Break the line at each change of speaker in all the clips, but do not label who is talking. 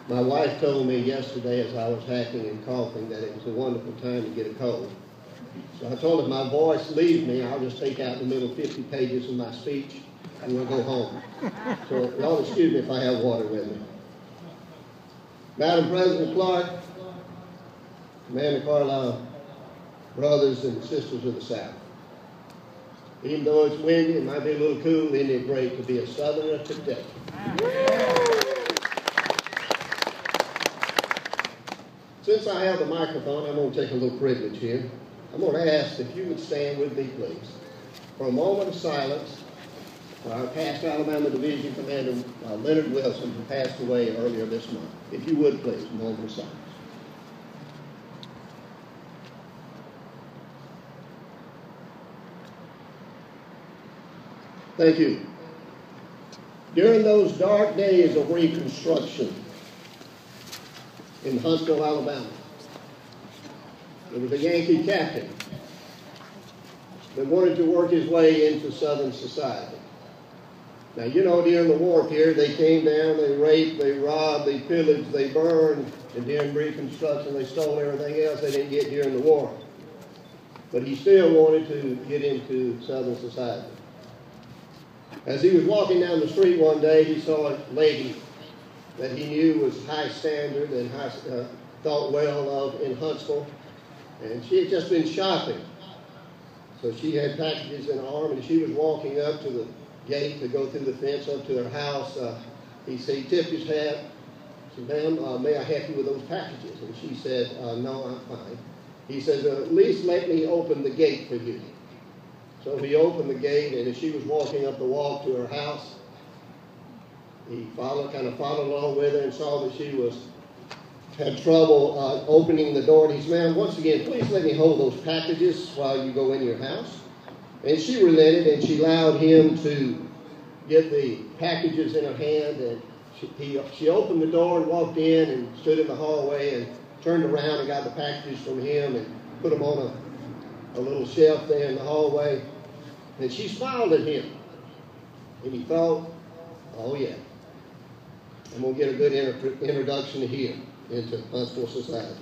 My wife told me yesterday as I was hacking and coughing that it was a wonderful time to get a cold. So I told her if my voice leaves me, I'll just take out the middle 50 pages of my speech and we'll go home. So y'all excuse me if I have water with me. Madam President Clark, Commander Carlisle, brothers and sisters of the South. Even though it's windy, it might be a little cool, isn't it great to be a Southerner today? Since I have the microphone, I'm going to take a little privilege here. I'm going to ask if you would stand with me, please, for a moment of silence for our past Alabama Division Commander, Leonard Wilson, who passed away earlier this month. If you would, please, a moment of silence. Thank you. During those dark days of Reconstruction in Huntsville, Alabama, there was a Yankee captain that wanted to work his way into Southern society. Now, you know, during the war period, they came down, they raped, they robbed, they pillaged, they burned, and during Reconstruction, they stole everything else they didn't get during the war. But he still wanted to get into Southern society. As he was walking down the street one day, he saw a lady that he knew was high standard and thought well of in Huntsville. And she had just been shopping. So she had packages in her arm, and she was walking up to the gate to go through the fence up to her house. He tipped his hat. He said, ma'am, may I help you with those packages? And she said, no, I'm fine. He said, at least let me open the gate for you. So he opened the gate, and as she was walking up the walk to her house, he kind of followed along with her and saw that she had trouble opening the door. And he said, ma'am, once again, please let me hold those packages while you go in your house. And she relented, and she allowed him to get the packages in her hand. And she opened the door and walked in and stood in the hallway and turned around and got the packages from him and put them on a little shelf there in the hallway. And she smiled at him. And he thought, oh yeah, I'm going to get a good introduction here into Huntsville society.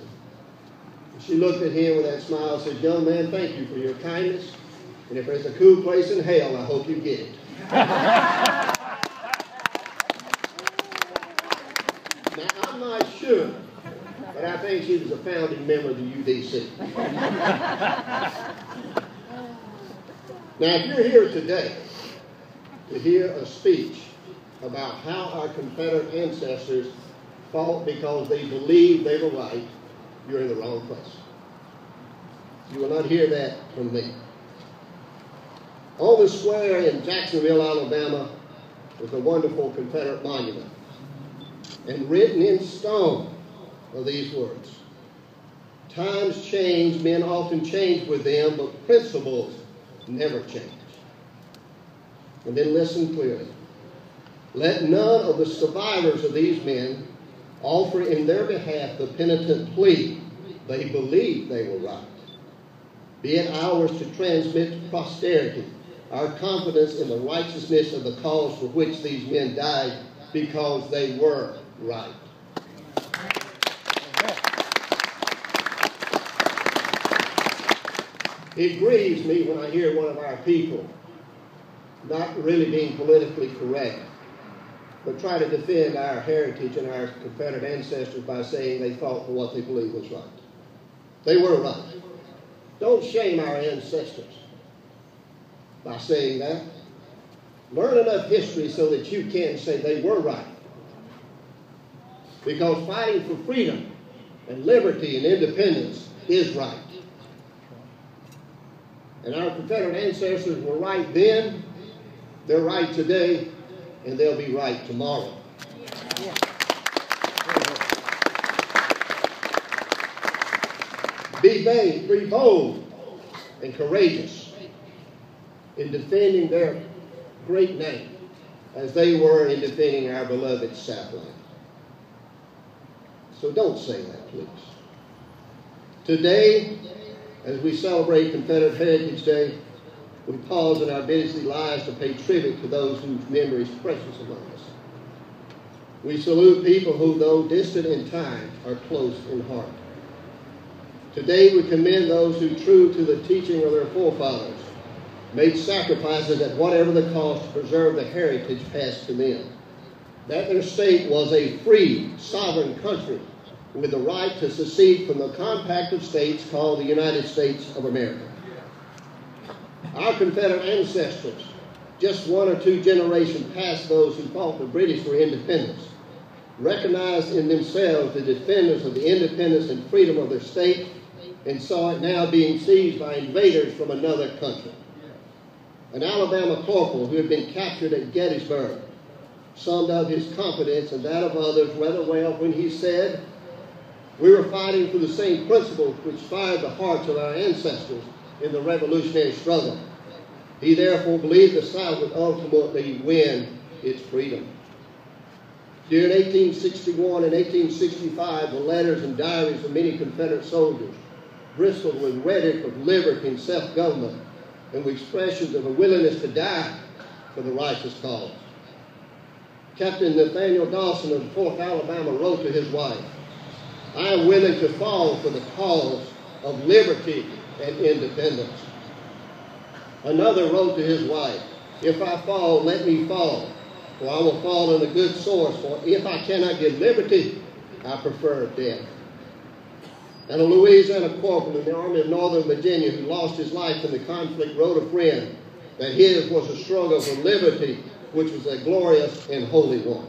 And she looked at him with that smile and said, young man, thank you for your kindness. And if there's a cool place in hell, I hope you get it. Now, I'm not sure, but I think she was a founding member of the UDC. Now, if you're here today to hear a speech about how our Confederate ancestors fought because they believed they were right, you're in the wrong place. You will not hear that from me. On the square in Jacksonville, Alabama, is a wonderful Confederate monument. And written in stone are these words: times change, men often change with them, but principles never change. And then listen clearly. Let none of the survivors of these men offer in their behalf the penitent plea, they believed they were right. Be it ours to transmit to posterity our confidence in the righteousness of the cause for which these men died, because they were right. It grieves me when I hear one of our people not really being politically correct, but try to defend our heritage and our Confederate ancestors by saying they fought for what they believed was right. They were right. Don't shame our ancestors by saying that. Learn enough history so that you can say they were right. Because fighting for freedom and liberty and independence is right. And our Confederate ancestors were right then, they're right today, and they'll be right tomorrow. Yeah. Be bold and courageous in defending their great name as they were in defending our beloved Southland. So don't say that, please. Today, as we celebrate Confederate Heritage Day, we pause in our busy lives to pay tribute to those whose memory is precious among us. We salute people who, though distant in time, are close in heart. Today we commend those who, true to the teaching of their forefathers, made sacrifices at whatever the cost to preserve the heritage passed to them. That their state was a free, sovereign country with the right to secede from the compact of states called the United States of America. Our Confederate ancestors, just one or two generations past those who fought the British for independence, recognized in themselves the defenders of the independence and freedom of their state and saw it now being seized by invaders from another country. An Alabama corporal who had been captured at Gettysburg summed up his confidence and that of others rather well when he said, "We were fighting for the same principles which fired the hearts of our ancestors in the revolutionary struggle. He therefore believed the South would ultimately win its freedom." During 1861 and 1865, the letters and diaries of many Confederate soldiers bristled with rhetoric of liberty and self-government and with expressions of a willingness to die for the righteous cause. Captain Nathaniel Dawson of the 4th Alabama wrote to his wife, "I am willing to fall for the cause of liberty and independence." Another wrote to his wife, "If I fall, let me fall, for I will fall in a good source, for if I cannot get liberty, I prefer death." And a Louisiana corporal in the Army of Northern Virginia who lost his life in the conflict wrote a friend that his was a struggle for liberty, which was a glorious and holy one.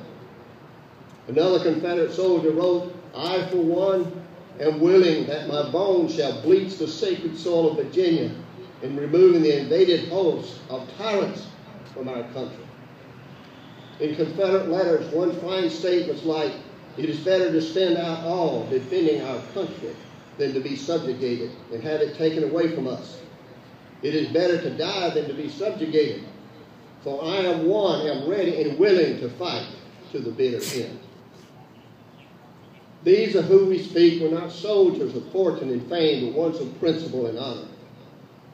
Another Confederate soldier wrote, "I, for one, am willing that my bones shall bleach the sacred soil of Virginia in removing the invaded hosts of tyrants from our country." In Confederate letters, one finds statements like, "It is better to spend our all defending our country than to be subjugated and have it taken away from us. It is better to die than to be subjugated. For I am ready and willing to fight to the bitter end." These of whom we speak were not soldiers of fortune and fame, but ones of principle and honor.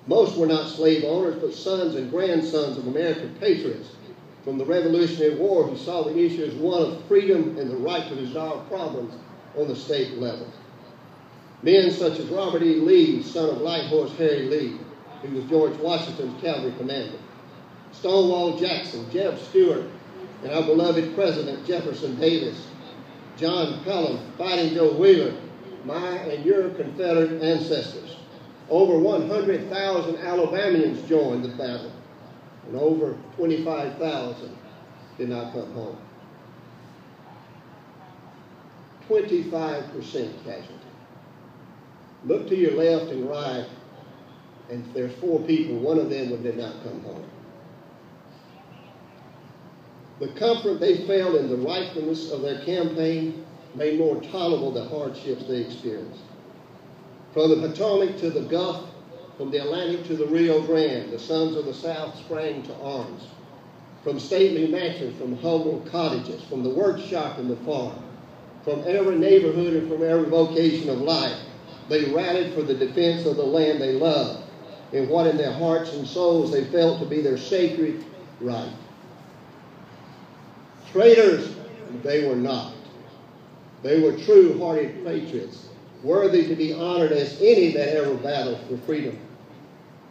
Most were not slave owners, but sons and grandsons of American patriots from the Revolutionary War who saw the issue as one of freedom and the right to resolve problems on the state level. Men such as Robert E. Lee, son of Light Horse Harry Lee, who was George Washington's cavalry commander, Stonewall Jackson, Jeb Stuart, and our beloved President Jefferson Davis, John Pelham, Fighting Joe Wheeler, my and your Confederate ancestors. Over 100,000 Alabamians joined the battle, and over 25,000 did not come home. 25% casualty. Look to your left and right, and if there's 4 people, one of them did not come home. The comfort they felt in the rightfulness of their campaign made more tolerable the hardships they experienced. From the Potomac to the Gulf, from the Atlantic to the Rio Grande, the sons of the South sprang to arms. From stately mansions, from humble cottages, from the workshop and the farm, from every neighborhood and from every vocation of life, they rallied for the defense of the land they loved, and what in their hearts and souls they felt to be their sacred right. Traitors, they were not. They were true-hearted patriots, worthy to be honored as any that ever battled for freedom.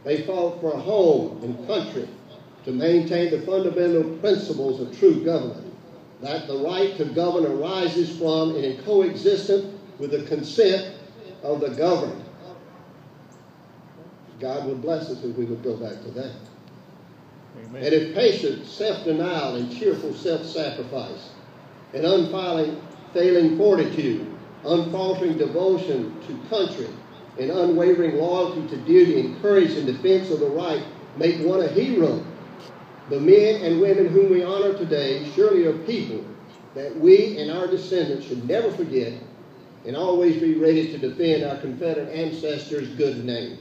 They fought for a home and country to maintain the fundamental principles of true government, that the right to govern arises from and is coexistent with the consent of the governed. God would bless us if we would go back to that. Amen. And if patience, self-denial, and cheerful self-sacrifice, and unfailing fortitude, unfaltering devotion to country, and unwavering loyalty to duty, and courage in defense of the right make one a hero, the men and women whom we honor today surely are people that we and our descendants should never forget and always be ready to defend our Confederate ancestors' good name.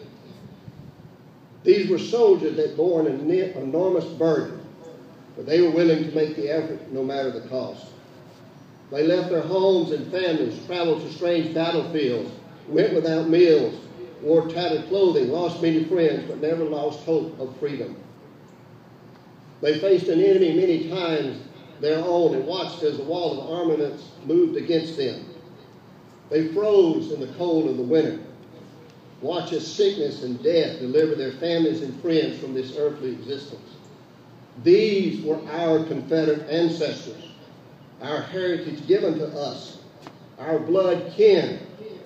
These were soldiers that bore an enormous burden, but they were willing to make the effort no matter the cost. They left their homes and families, traveled to strange battlefields, went without meals, wore tattered clothing, lost many friends, but never lost hope of freedom. They faced an enemy many times their own and watched as the wall of armaments moved against them. They froze in the cold of the winter. Watch as sickness and death deliver their families and friends from this earthly existence. These were our Confederate ancestors, our heritage given to us, our blood kin,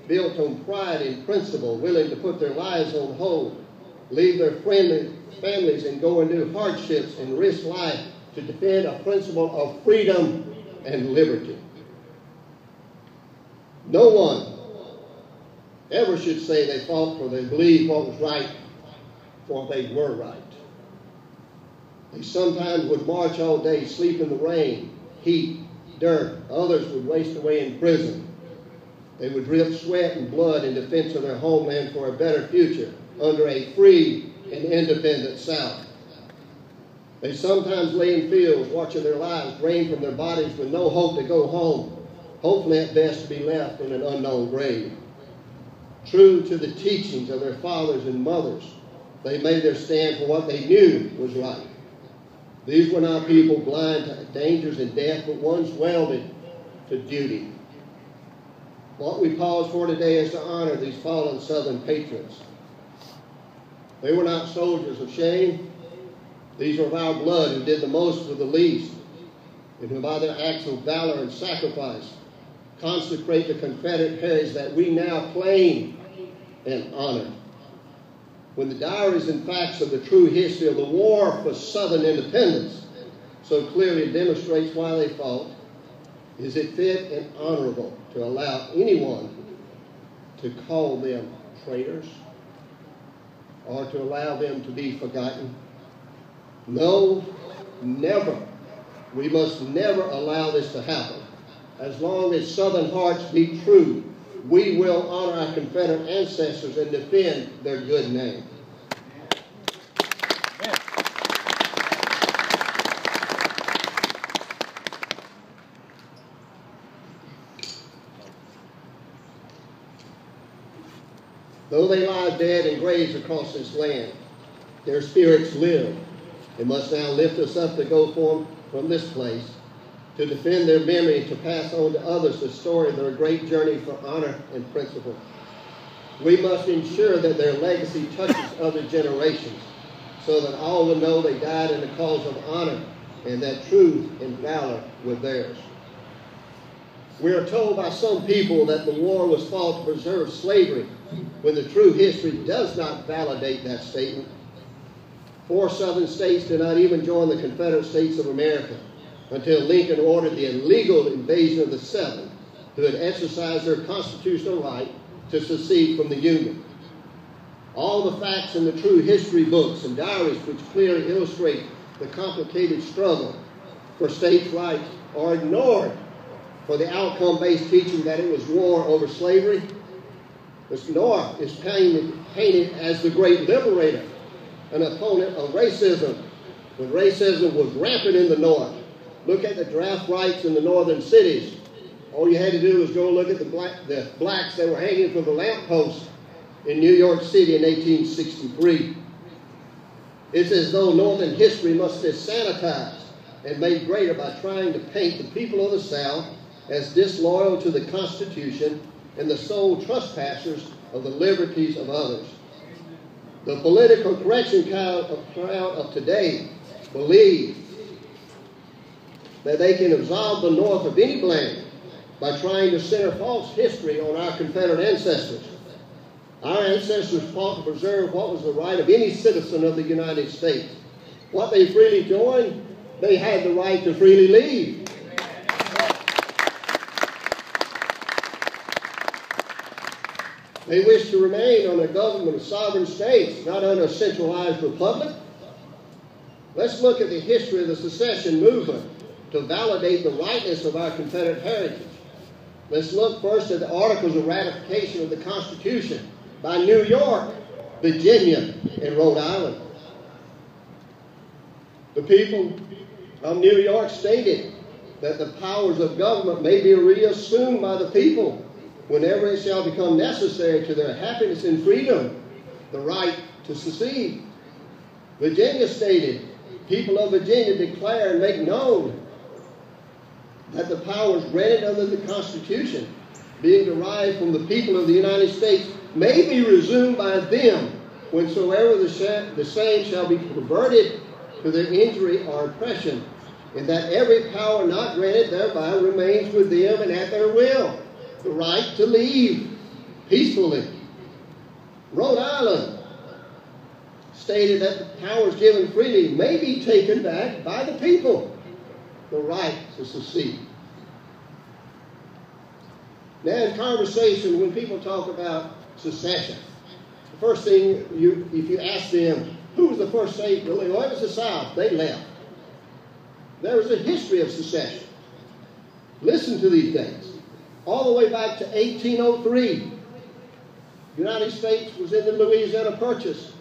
built on pride and principle, willing to put their lives on hold, leave their families and go into hardships and risk life to defend a principle of freedom and liberty. No one ever should say they fought for they believed what was right, for they were right. They sometimes would march all day, sleep in the rain, heat, dirt. Others would waste away in prison. They would drip sweat and blood in defense of their homeland for a better future under a free and independent South. They sometimes lay in fields watching their lives drain from their bodies with no hope to go home, hopefully at best to be left in an unknown grave. True to the teachings of their fathers and mothers, they made their stand for what they knew was right. These were not people blind to dangers and death, but ones welded to duty. What we pause for today is to honor these fallen Southern patriots. They were not soldiers of shame. These were of our blood who did the most for the least, and who by their acts of valor and sacrifice consecrate the Confederate heritage that we now claim and honor. When the diaries and facts of the true history of the war for Southern independence so clearly demonstrates why they fought, is it fit and honorable to allow anyone to call them traitors or to allow them to be forgotten? No, never. We must never allow this to happen. As long as Southern hearts beat true, we will honor our Confederate ancestors and defend their good name. Though they lie dead in graves across this land, their spirits live. They must now lift us up to go forth from this place, to defend their memory and to pass on to others the story of their great journey for honor and principle. We must ensure that their legacy touches other generations so that all will know they died in the cause of honor and that truth and valor were theirs. We are told by some people that the war was fought to preserve slavery, when the true history does not validate that statement. 4 Southern states did not even join the Confederate States of America until Lincoln ordered the illegal invasion of the 7, who had exercised their constitutional right to secede from the Union. All the facts in the true history books and diaries which clearly illustrate the complicated struggle for states' rights are ignored for the outcome-based teaching that it was war over slavery. The North is painted as the great liberator, an opponent of racism, when racism was rampant in the North. Look at the draft rights in the northern cities. All you had to do was go look at the blacks that were hanging from the lampposts in New York City in 1863. It's as though Northern history must be sanitized and made greater by trying to paint the people of the South as disloyal to the Constitution and the sole trespassers of the liberties of others. The political correction crowd of today believe that they can absolve the North of any blame by trying to center false history on our Confederate ancestors. Our ancestors fought to preserve what was the right of any citizen of the United States. What they freely joined, they had the right to freely leave. They wish to remain on a government of sovereign states, not under a centralized republic. Let's look at the history of the secession movement to validate the rightness of our Confederate heritage. Let's look first at the Articles of Ratification of the Constitution by New York, Virginia, and Rhode Island. The people of New York stated that the powers of government may be reassumed by the people whenever it shall become necessary to their happiness and freedom, the right to secede. Virginia stated, people of Virginia declare and make known that the powers granted under the Constitution, being derived from the people of the United States, may be resumed by them whensoever the same shall be perverted to their injury or oppression, and that every power not granted thereby remains with them and at their will. The right to leave peacefully. Rhode Island stated that the powers given freely may be taken back by the people. The right to secede. Now, in conversation, when people talk about secession, the first thing, if you ask them, who was the first state really? Well, it was the South. They left. There was a history of secession. Listen to these things. All the way back to 1803, the United States was in the Louisiana Purchase.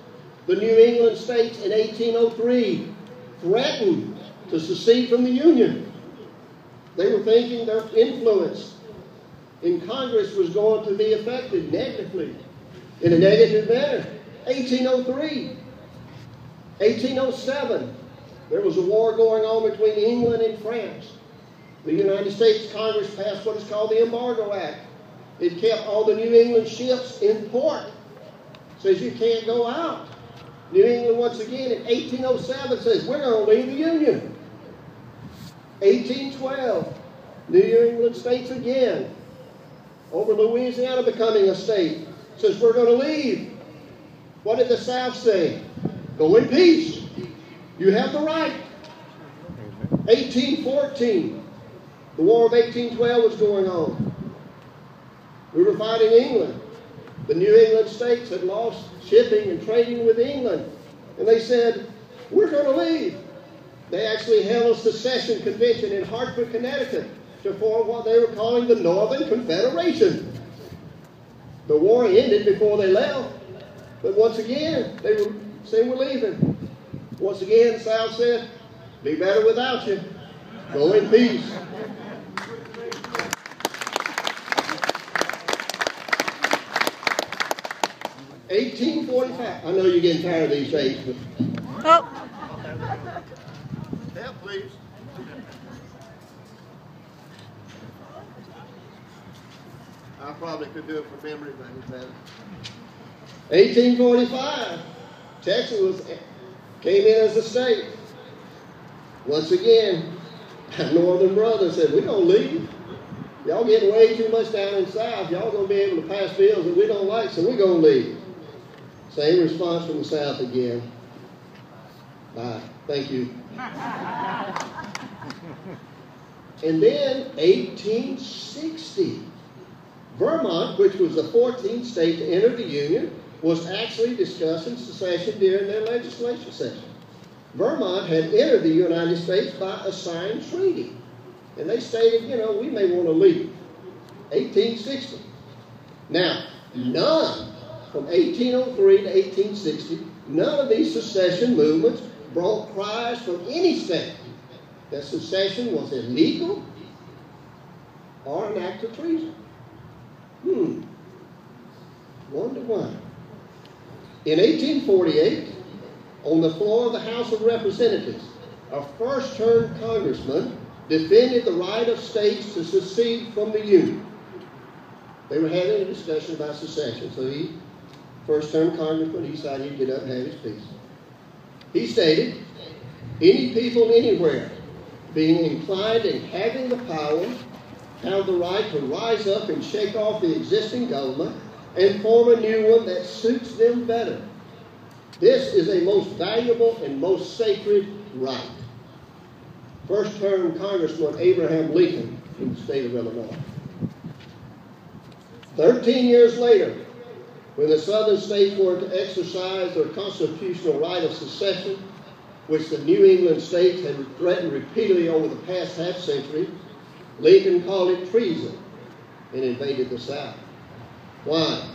The New England states in 1803 threatened to secede from the Union. They were thinking their influence in Congress was going to be affected negatively, in a negative manner. 1803, 1807, there was a war going on between England and France. The United States Congress passed what is called the Embargo Act. It kept all the New England ships in port. Says you can't go out. New England, once again, in 1807 says, we're going to leave the Union. 1812, New England states again, over Louisiana becoming a state, says we're going to leave. What did the South say? Go in peace. You have the right. 1814, the War of 1812 was going on. We were fighting England. The New England states had lost shipping and trading with England. And they said, we're going to leave. They actually held a secession convention in Hartford, Connecticut to form what they were calling the Northern Confederation. The war ended before they left. But once again, they were saying we're leaving. Once again, the South said, be better without you. Go in peace. $1845. I know you're getting tired of these dates, but...
Oh.
Help, please. I probably could do it for memory things better. 1845. Texas came in as a state. Once again, our northern brothers said, we're going to leave. Y'all getting way too much down in the South. Y'all going to be able to pass bills that we don't like, so we're going to leave. Same response from the South again. Bye. Thank you. And then 1860. Vermont, which was the 14th state to enter the Union, was actually discussing secession during their legislature session. Vermont had entered the United States by a signed treaty. And they stated, we may want to leave. 1860. Now, none from 1803 to 1860, none of these secession movements brought cries from any state that secession was illegal or an act of treason. 1 to 1. In 1848, on the floor of the House of Representatives, a first-term congressman defended the right of states to secede from the Union. They were having a discussion about secession, so first-term congressman, he decided he'd get up and have his piece. He stated, any people anywhere being inclined and having the power have the right to rise up and shake off the existing government and form a new one that suits them better. This is a most valuable and most sacred right. First-term Congressman Abraham Lincoln in the state of Illinois. 13 years later, when the southern states were to exercise their constitutional right of secession, which the New England states had threatened repeatedly over the past half-century, Lincoln called it treason and invaded the South. Why?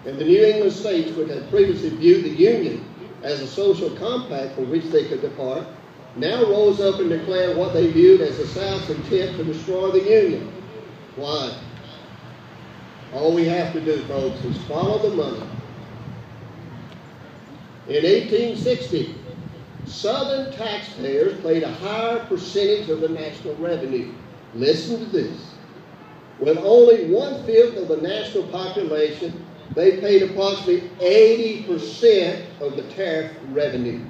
And the New England states, which had previously viewed the Union as a social compact from which they could depart, now rose up and declared what they viewed as the South's intent to destroy the Union. Why? All we have to do, folks, is follow the money. In 1860, Southern taxpayers paid a higher percentage of the national revenue. Listen to this. With only 1/5 of the national population, they paid approximately 80% of the tariff revenue.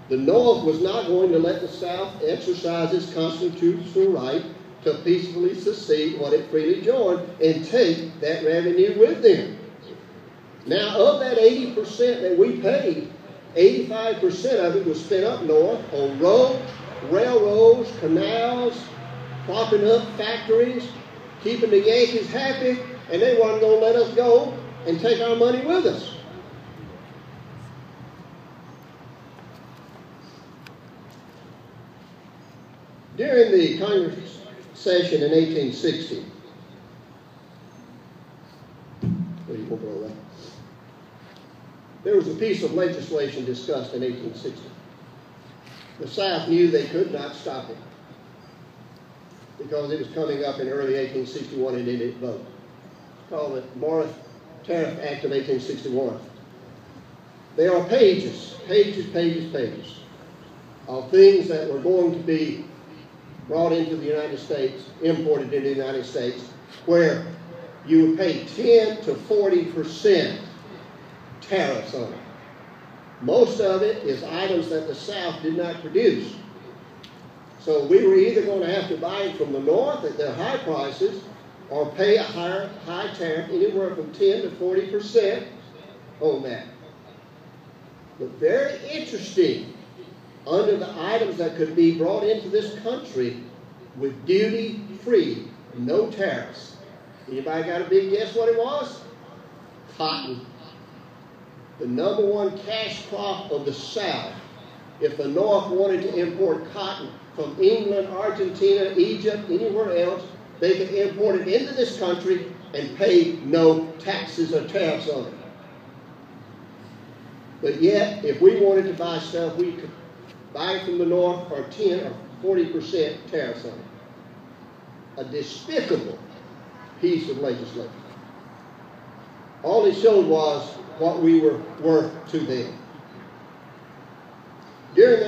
The North was not going to let the South exercise its constitutional right to peacefully secede what it freely joined and take that revenue with them. Now, of that 80% that we paid, 85% of it was spent up north on roads, railroads, canals, propping up factories, keeping the Yankees happy, and they weren't going to let us go and take our money with us. During the Congress session in 1860, there was a piece of legislation discussed in 1860. The South knew they could not stop it because it was coming up in early 1861 and they didn't vote. It's called the Morris Tariff Act of 1861. There are pages of things that were going to be brought into the United States, imported into the United States, where you would pay 10 to 40% tariffs on it. Most of it is items that the South did not produce. So we were either going to have to buy it from the North at their high prices or pay a high tariff, anywhere from 10 to 40% on that. But very interesting, under the items that could be brought into this country with duty-free, no tariffs. Anybody got a big guess what it was? Cotton. The number one cash crop of the South. If the North wanted to import cotton from England, Argentina, Egypt, anywhere else, they could import it into this country and pay no taxes or tariffs on it. But yet, if we wanted to buy stuff, we could buy it from the North for 10 or 40% tariffs on it. A despicable piece of legislation. All it showed was what we were worth to them. During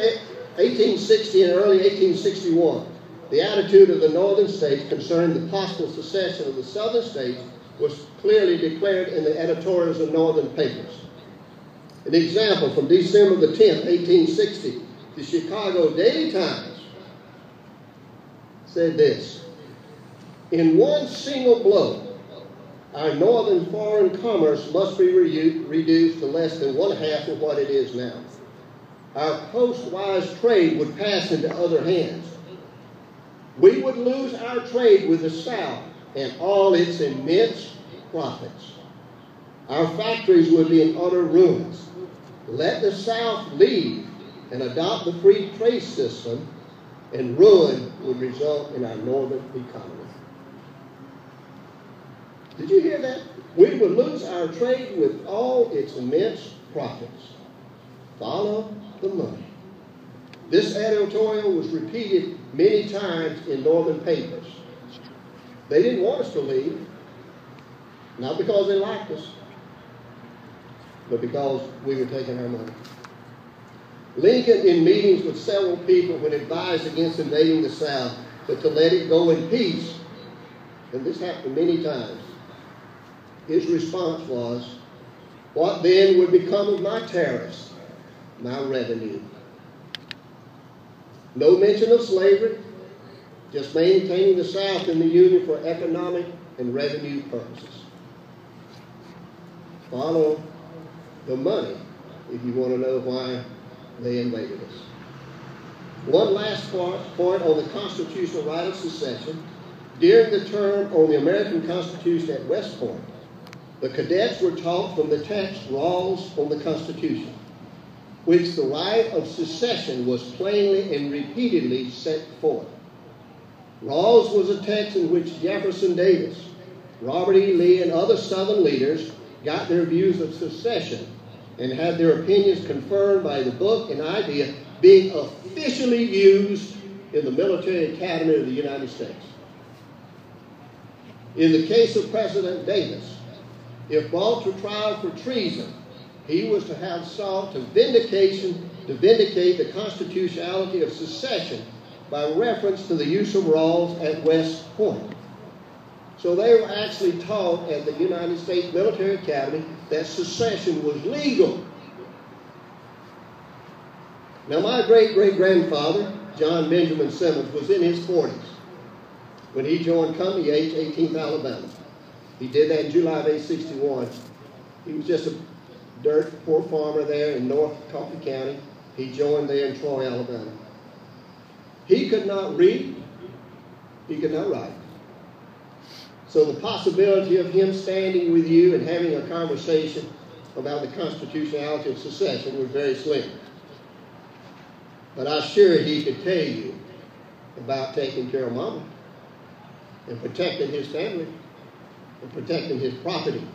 1860 and early 1861, the attitude of the northern states concerning the possible secession of the southern states was clearly declared in the editorials of northern papers. An example from December the 10th, 1860, the Chicago Daily Times said this: "In one single blow, our northern foreign commerce must be reduced to less than 1/2 of what it is now. Our coastwise trade would pass into other hands. We would lose our trade with the South and all its immense profits. Our factories would be in utter ruins. Let the South leave and adopt the free trade system, and ruin would result in our northern economy." Did you hear that? We would lose our trade with all its immense profits. Follow the money. This editorial was repeated many times in northern papers. They didn't want us to leave, not because they liked us, but because we were taking our money. Lincoln, in meetings with several people when advised against invading the South, but to let it go in peace, and this happened many times, his response was, "What then would become of my tariffs, my revenue?" No mention of slavery, just maintaining the South in the Union for economic and revenue purposes. Follow the money if you want to know why they invaded us. One last point on the constitutional right of secession. During the term on the American Constitution at West Point, the cadets were taught from the text Rawls on the Constitution, which the right of secession was plainly and repeatedly set forth. Rawls was a text in which Jefferson Davis, Robert E. Lee, and other Southern leaders got their views of secession and had their opinions confirmed by the book and idea being officially used in the Military Academy of the United States. In the case of President Davis, if brought to trial for treason, He was to have sought to vindicate the constitutionality of secession by reference to the use of laws at West Point. So they were actually taught at the United States Military Academy that secession was legal. Now, my great-great-grandfather, John Benjamin Simmons, was in his 40s when he joined Company H, 18th Alabama. He did that in July of 1861. He was just a dirt poor farmer there in North Coffee County. He joined there in Troy, Alabama. He could not read. He could not write. So the possibility of him standing with you and having a conversation about the constitutionality of secession was very slim. But I'm sure he could tell you about taking care of Mama and protecting his family and protecting his property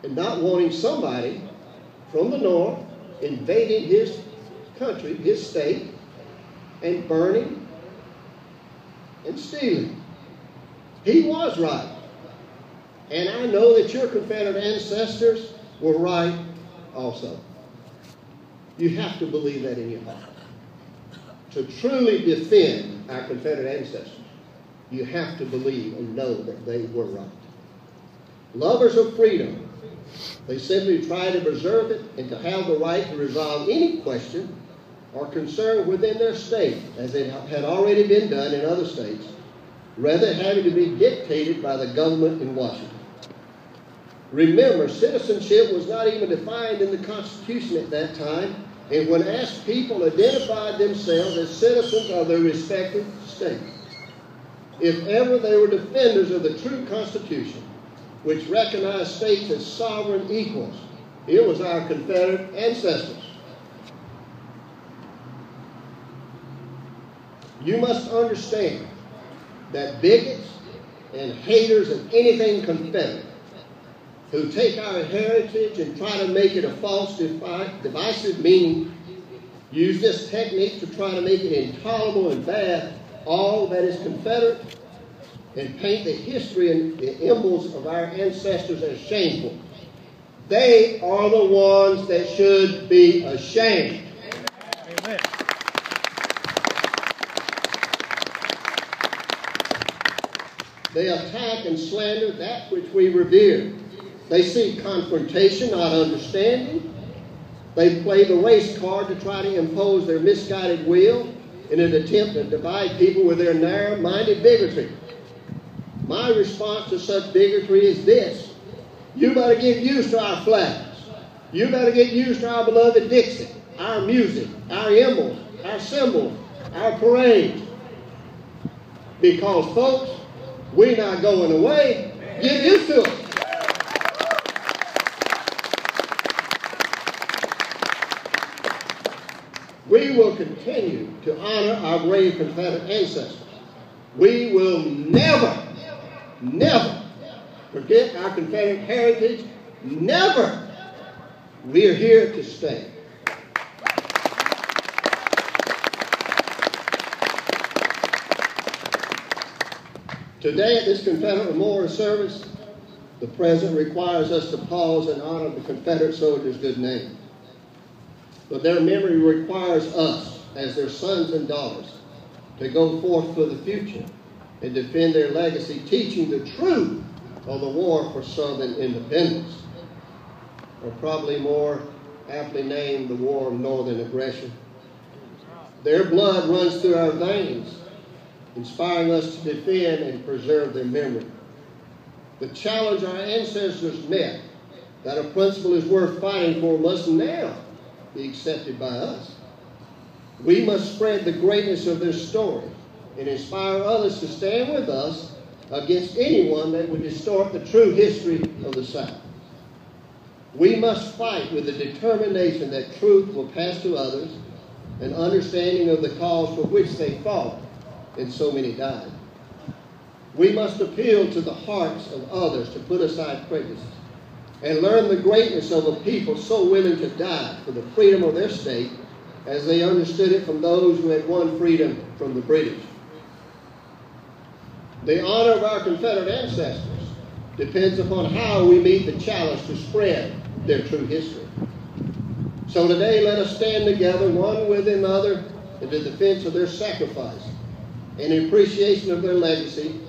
and not wanting somebody from the north invading his country, his state, and burning and stealing. He was right. And I know that your Confederate ancestors were right also. You have to believe that in your heart. To truly defend our Confederate ancestors, you have to believe and know that they were right. Lovers of freedom, they simply try to preserve it and to have the right to resolve any question or concern within their state, as it had already been done in other states, rather than having to be dictated by the government in Washington. Remember, citizenship was not even defined in the Constitution at that time, and when asked, people identified themselves as citizens of their respective states. If ever they were defenders of the true Constitution, which recognized states as sovereign equals, it was our Confederate ancestors. You must understand that bigots and haters of anything Confederate who take our heritage and try to make it a false, divisive meaning, use this technique to try to make it intolerable and bad, all that is Confederate, and paint the history and the emblems of our ancestors as shameful. They are the ones that should be ashamed. Amen. They attack and slander that which we revere. They seek confrontation, not understanding. They play the race card to try to impose their misguided will in an attempt to divide people with their narrow-minded bigotry. My response to such bigotry is this: you better get used to our flags. You better get used to our beloved Dixie, our music, our emblems, our symbols, our parades. Because, folks, we're not going away. Get used to it. We will continue to honor our brave Confederate ancestors. We will never, never forget our Confederate heritage. Never. We are here to stay. Today at this Confederate Memorial Service, the President requires us to pause and honor the Confederate soldiers' good name. But their memory requires us, as their sons and daughters, to go forth for the future and defend their legacy, teaching the truth of the war for Southern independence, or probably more aptly named the War of Northern Aggression. Their blood runs through our veins, inspiring us to defend and preserve their memory. The challenge our ancestors met, that a principle is worth fighting for, must now be accepted by us. We must spread the greatness of their story and inspire others to stand with us against anyone that would distort the true history of the South. We must fight with the determination that truth will pass to others, an understanding of the cause for which they fought and so many died. We must appeal to the hearts of others to put aside prejudices and learn the greatness of a people so willing to die for the freedom of their state as they understood it from those who had won freedom from the British. The honor of our Confederate ancestors depends upon how we meet the challenge to spread their true history. So today, let us stand together, one with another, in the defense of their sacrifice and in appreciation of their legacy,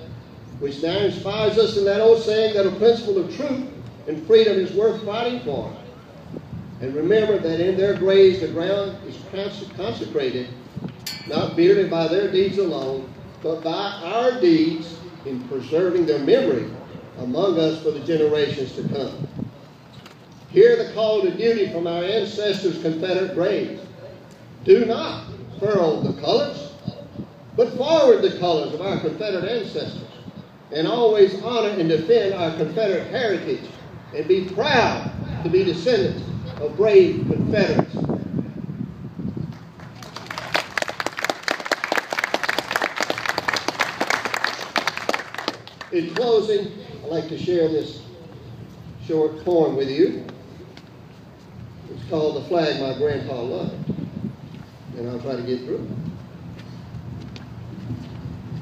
which now inspires us in that old saying that a principle of truth and freedom is worth fighting for. And remember that in their graves, the ground is consecrated, not merely by their deeds alone, but by our deeds in preserving their memory among us for the generations to come. Hear the call to duty from our ancestors' Confederate graves. Do not furrow the colors, but forward the colors of our Confederate ancestors, and always honor and defend our Confederate heritage, and be proud to be descendants of brave Confederates. In closing, I'd like to share this short poem with you. It's called "The Flag My Grandpa Loved," and I'll try to get through it.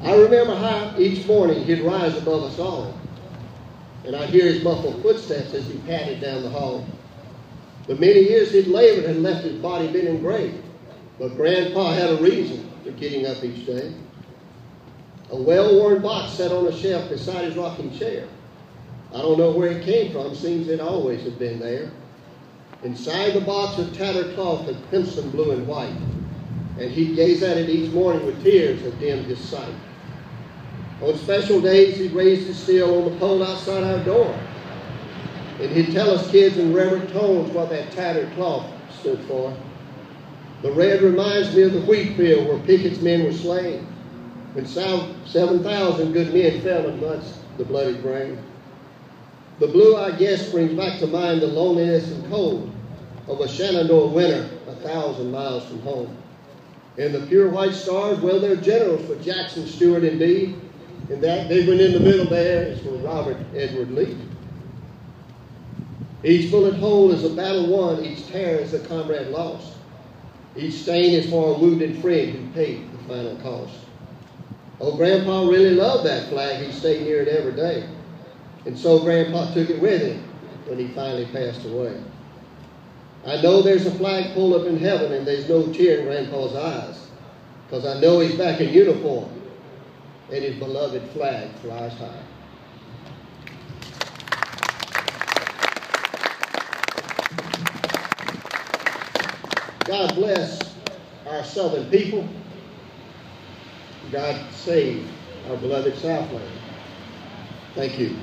I remember how each morning he'd rise above us all, and I'd hear his muffled footsteps as he padded down the hall. The many years he'd labored had left his body bent and gray, but Grandpa had a reason for getting up each day. A well-worn box sat on a shelf beside his rocking chair. I don't know where it came from, seems it always had been there. Inside the box, a tattered cloth of crimson, blue, and white, and he'd gaze at it each morning with tears that dimmed his sight. On special days, he'd raise his steel on the pole outside our door, and he'd tell us kids in reverent tones what that tattered cloth stood for. The red reminds me of the wheat field where Pickett's men were slain, when 7,000 good men fell amongst the bloody grain. The blue, I guess, brings back to mind the loneliness and cold of a Shenandoah winter 1,000 miles from home. And the pure white stars, well, they're generals for Jackson, Stewart, and Bee, and that big one in the middle there is for Robert Edward Lee. Each bullet hole is a battle won, each tear is a comrade lost. Each stain is for a wounded friend who paid the final cost. Oh, Grandpa really loved that flag. He stayed near it every day. And so Grandpa took it with him when he finally passed away. I know there's a flagpole up in heaven and there's no tear in Grandpa's eyes, because I know he's back in uniform and his beloved flag flies high. God bless our Southern people. God save our beloved Southland. Thank you.